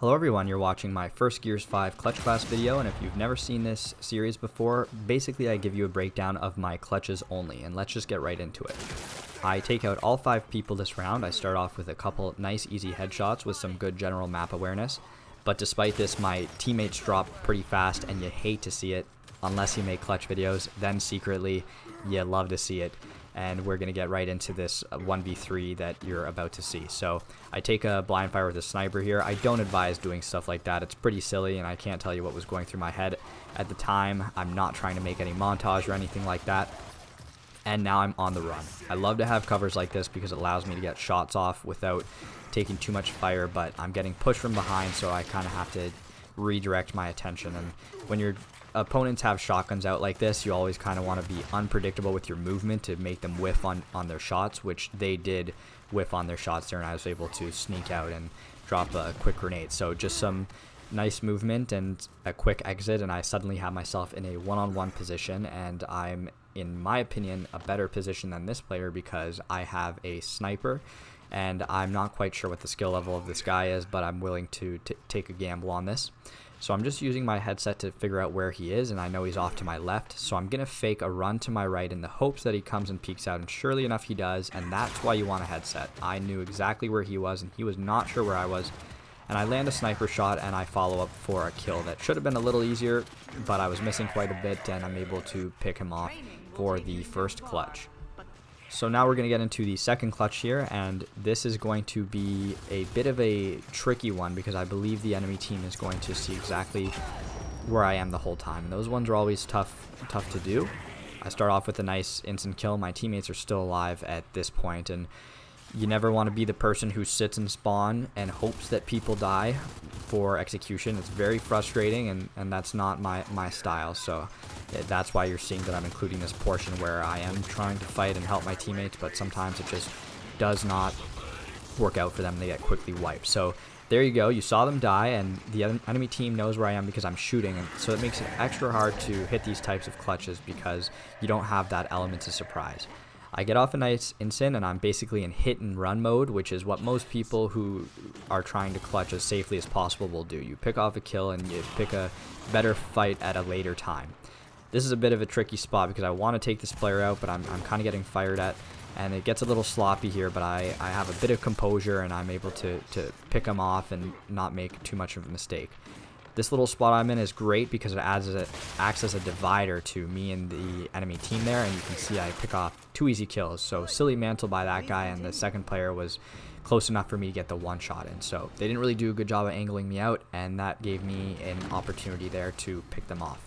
Hello everyone, you're watching my first Gears 5 clutch class video, and if you've never seen this series before, basically I give you a breakdown of my clutches only, and let's just get right into it. I take out all 5 people this round. I start off with a couple nice easy headshots with some good general map awareness, but despite this my teammates drop pretty fast and you hate to see it unless you make clutch videos. Then secretly you love to see it. And we're going to get right into this 1v3 that you're about to see. So I take a blind fire with a sniper here. I don't advise doing stuff like that. It's pretty silly, and I can't tell you what was going through my head at the time. I'm not trying to make any montage or anything like that. And now I'm on the run. I love to have covers like this because it allows me to get shots off without taking too much fire, but I'm getting pushed from behind, so I kind of have to redirect my attention. And when your opponents have shotguns out like this, you always kind of want to be unpredictable with your movement to make them whiff on their shots, which they did whiff on their shots there, and I was able to sneak out and drop a quick grenade. So just some nice movement and a quick exit, and I suddenly have myself in a one-on-one position, and I'm, in my opinion, a better position than this player because I have a sniper, and I'm not quite sure what the skill level of this guy is, but I'm willing to take a gamble on this. So I'm just using my headset to figure out where he is, and I know he's off to my left, so I'm going to fake a run to my right in the hopes that he comes and peeks out, and surely enough he does, and that's why you want a headset. I knew exactly where he was, and he was not sure where I was, and I land a sniper shot, and I follow up for a kill that should have been a little easier, but I was missing quite a bit, and I'm able to pick him off for the first clutch. So now we're going to get into the second clutch here, and this is going to be a bit of a tricky one because I believe the enemy team is going to see exactly where I am the whole time. And those ones are always tough to do. I start off with a nice instant kill. My teammates are still alive at this point, and you never want to be the person who sits in spawn and hopes that people die for execution. It's very frustrating, and that's not my style. So that's why you're seeing that I'm including this portion where I am trying to fight and help my teammates, but sometimes it just does not work out for them. They get quickly wiped. So there you go. You saw them die, and the enemy team knows where I am because I'm shooting, and so it makes it extra hard to hit these types of clutches because you don't have that element of surprise. I get off a nice instant, and I'm basically in hit and run mode, which is what most people who are trying to clutch as safely as possible will do. You pick off a kill and you pick a better fight at a later time. This is a bit of a tricky spot because I want to take this player out, but I'm kind of getting fired at, and it gets a little sloppy here, but I have a bit of composure, and I'm able to pick him off and not make too much of a mistake. This little spot I'm in is great because it acts as a divider to me and the enemy team there, and you can see I pick off 2 easy kills. So silly mantle by that guy, and the second player was close enough for me to get the one shot in. So they didn't really do a good job of angling me out, and that gave me an opportunity there to pick them off.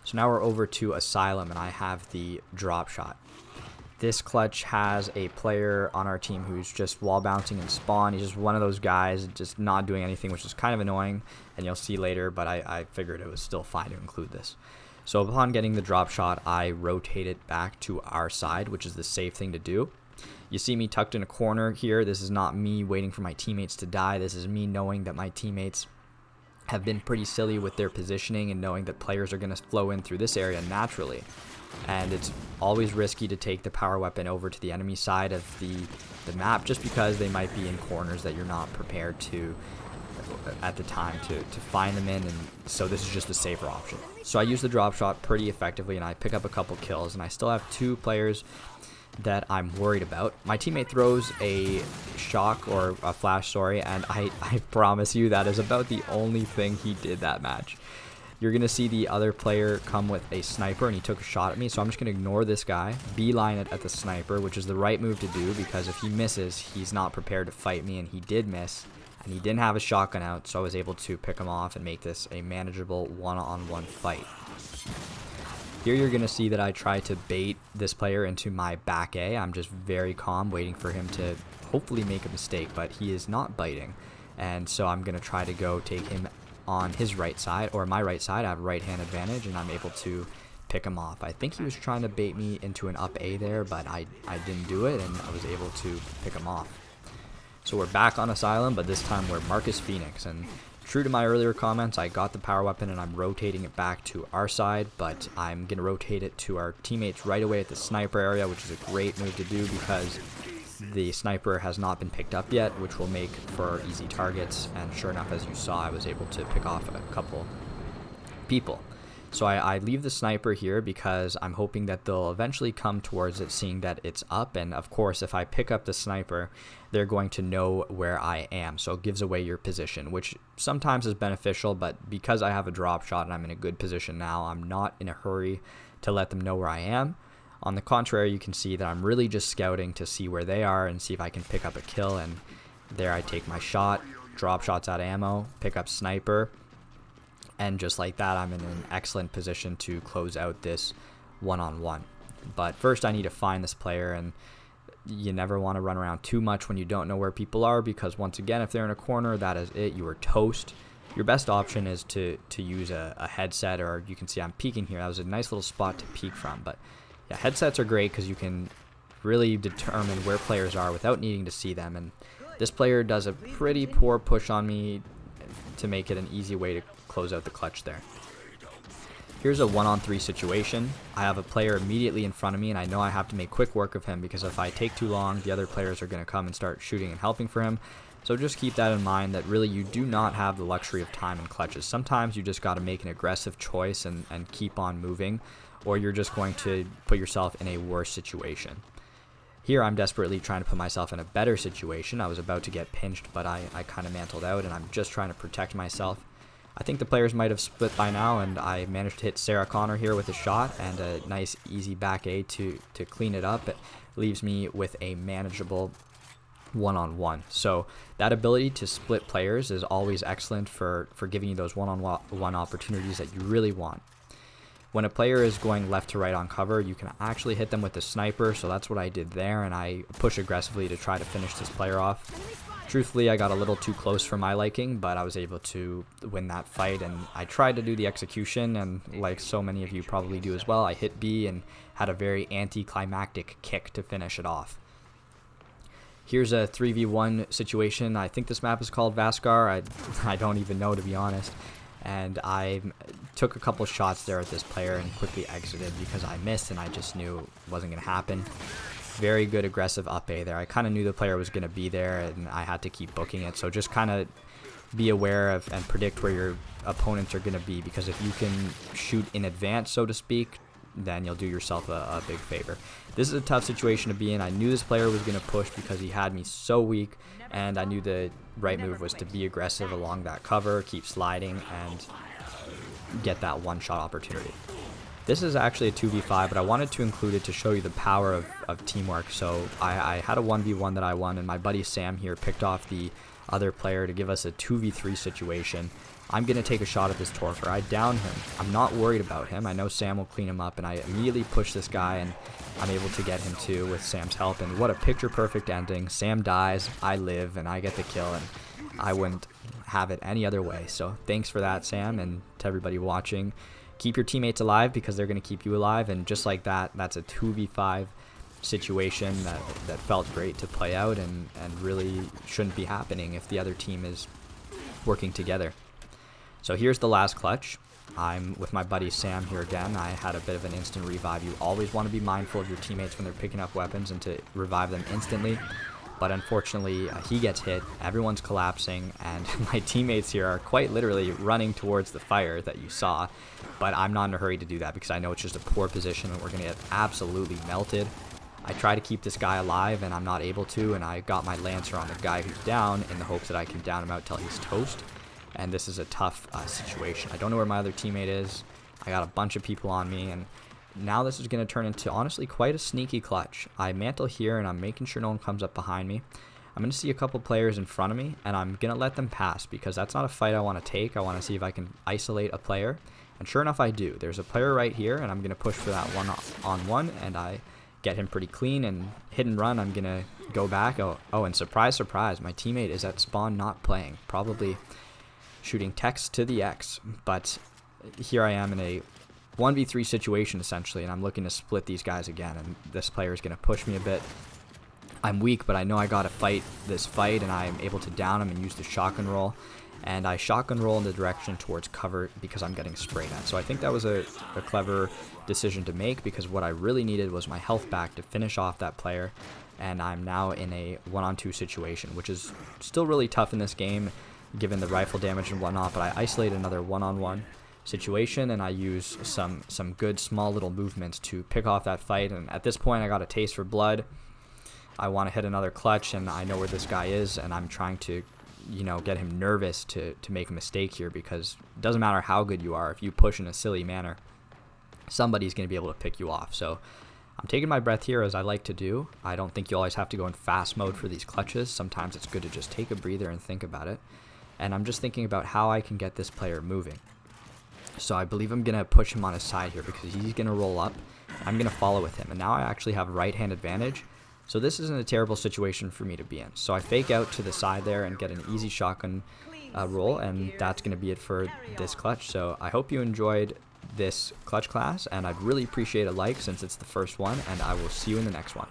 So now we're over to Asylum, and I have the drop shot. This clutch has a player on our team who's just wall bouncing in spawn. He's just one of those guys just not doing anything, which is kind of annoying, and you'll see later, but I figured it was still fine to include this. So upon getting the drop shot, I rotate it back to our side, which is the safe thing to do. You see me tucked in a corner here. This is not me waiting for my teammates to die. This is me knowing that my teammates have been pretty silly with their positioning and knowing that players are going to flow in through this area naturally. And it's always risky to take the power weapon over to the enemy side of the map just because they might be in corners that you're not prepared to at the time to find them in, and so this is just a safer option. So I use the drop shot pretty effectively, and I pick up a couple kills, and I still have 2 players that I'm worried about. My teammate throws a shock or a flash, sorry, and I promise you that is about the only thing he did that match. You're going to see the other player come with a sniper, and he took a shot at me, so I'm just going to ignore this guy, beeline it at the sniper, which is the right move to do because if he misses, he's not prepared to fight me, and he did miss, and he didn't have a shotgun out, so I was able to pick him off and make this a manageable one-on-one fight. Here you're going to see that I try to bait this player into my back A. I'm just very calm, waiting for him to hopefully make a mistake, but he is not biting, and so I'm going to try to go take him on his right side, or my right side. I have right hand advantage, and I'm able to pick him off. I think he was trying to bait me into an up A there, but I didn't do it, and I was able to pick him off. So we're back on Asylum, but this time we're Marcus Phoenix, and true to my earlier comments, I got the power weapon and I'm rotating it back to our side, but I'm going to rotate it to our teammates right away at the sniper area, which is a great move to do because The sniper has not been picked up yet, which will make for easy targets, and sure enough, as you saw, I was able to pick off a couple people. So I leave the sniper here because I'm hoping that they'll eventually come towards it, seeing that it's up, and of course if I pick up the sniper, they're going to know where I am, so it gives away your position, which sometimes is beneficial, but because I have a drop shot and I'm in a good position now, I'm not in a hurry to let them know where I am. On the contrary, you can see that I'm really just scouting to see where they are and see if I can pick up a kill, and there I take my shot, drop shots out of ammo, pick up sniper, and just like that, I'm in an excellent position to close out this one-on-one. But first I need to find this player, and you never want to run around too much when you don't know where people are, because once again, if they're in a corner, that is it. You are toast. Your best option is to use a headset, or you can see I'm peeking here. That was a nice little spot to peek from. But yeah, headsets are great because you can really determine where players are without needing to see them. And this player does a pretty poor push on me to make it an easy way to close out the clutch there. Here's a 1-on-3 situation. I have a player immediately in front of me, and I know I have to make quick work of him, because if I take too long, the other players are going to come and start shooting and helping for him. So just keep that in mind, that really you do not have the luxury of time in clutches. Sometimes you just got to make an aggressive choice and keep on moving, or you're just going to put yourself in a worse situation. Here I'm desperately trying to put myself in a better situation. I was about to get pinched, but I kind of mantled out, and I'm just trying to protect myself. I think the players might have split by now, and I managed to hit Sarah Connor here with a shot and a nice easy back A to clean it up. It leaves me with a manageable one-on-one. So that ability to split players is always excellent for giving you those one-on-one opportunities that you really want. When a player is going left to right on cover, you can actually hit them with the sniper, so that's what I did there, and I push aggressively to try to finish this player off. Truthfully, I got a little too close for my liking, but I was able to win that fight, and I tried to do the execution, and like so many of you probably do as well, I hit B and had a very anticlimactic kick to finish it off. Here's a 3v1 situation. I think this map is called Vaskar. I don't even know, to be honest. And I took a couple shots there at this player and quickly exited because I missed, and I just knew it wasn't going to happen. Very good aggressive up A there. I kind of knew the player was going to be there, and I had to keep booking it. So just kind of be aware of and predict where your opponents are going to be, because if you can shoot in advance, so to speak, then you'll do yourself a big favor. This is a tough situation to be in. I knew this player was going to push because he had me so weak, and I knew the right move was to be aggressive along that cover, keep sliding, and get that one-shot opportunity. This is actually a 2v5, but I wanted to include it to show you the power of teamwork. So I had a 1v1 that I won, and my buddy Sam here picked off the other player to give us a 2v3 situation. I'm going to take a shot at this Torfer. I down him. I'm not worried about him. I know Sam will clean him up, and I immediately push this guy, and I'm able to get him too with Sam's help. And what a picture-perfect ending. Sam dies, I live, and I get the kill, and I wouldn't have it any other way. So thanks for that, Sam, and to everybody watching. Keep your teammates alive because they're going to keep you alive, and just like that, that's a 2v5 situation that felt great to play out, and really shouldn't be happening if the other team is working together. So here's the last clutch. I'm with my buddy Sam here again. I had a bit of an instant revive. You always want to be mindful of your teammates when they're picking up weapons and to revive them instantly. But unfortunately, he gets hit, everyone's collapsing, and my teammates here are quite literally running towards the fire that you saw. But I'm not in a hurry to do that because I know it's just a poor position and we're going to get absolutely melted. I try to keep this guy alive, and I'm not able to, and I got my Lancer on the guy who's down in the hopes that I can down him out till he's toast. And this is a tough situation. I don't know where my other teammate is. I got a bunch of people on me, and now this is going to turn into, honestly, quite a sneaky clutch. I mantle here, and I'm making sure no one comes up behind me. I'm going to see a couple players in front of me, and I'm going to let them pass because that's not a fight I want to take. I want to see if I can isolate a player, and sure enough, I do. There's a player right here, and I'm going to push for that one-on-one, and I get him pretty clean, and hit and run, I'm going to go back. Oh, and surprise, surprise, my teammate is at spawn not playing, probably shooting text to the X, but here I am in a 1v3 situation essentially, and I'm looking to split these guys again, and this player is going to push me a bit. I'm weak, but I know I got to fight this fight, and I'm able to down him and use the shotgun roll, and I shotgun roll in the direction towards cover because I'm getting sprayed at. So I think that was a clever decision to make, because what I really needed was my health back to finish off that player, and I'm now in a 1-on-2 situation, which is still really tough in this game given the rifle damage and whatnot, but I isolate another 1-on-1 situation, and I use some good small little movements to pick off that fight. And at this point I got a taste for blood. I want to hit another clutch, and I know where this guy is, and I'm trying to, you know, get him nervous to make a mistake here, because it doesn't matter how good you are, if you push in a silly manner, somebody's going to be able to pick you off. So I'm taking my breath here, as I like to do. I don't think you always have to go in fast mode for these clutches. Sometimes it's good to just take a breather and think about it. And I'm just thinking about how I can get this player moving. So I believe I'm going to push him on his side here, because he's going to roll up. I'm going to follow with him. And now I actually have right hand advantage. So this isn't a terrible situation for me to be in. So I fake out to the side there and get an easy shotgun roll, and that's going to be it for this clutch. So I hope you enjoyed this clutch class, and I'd really appreciate a like since it's the first one, and I will see you in the next one.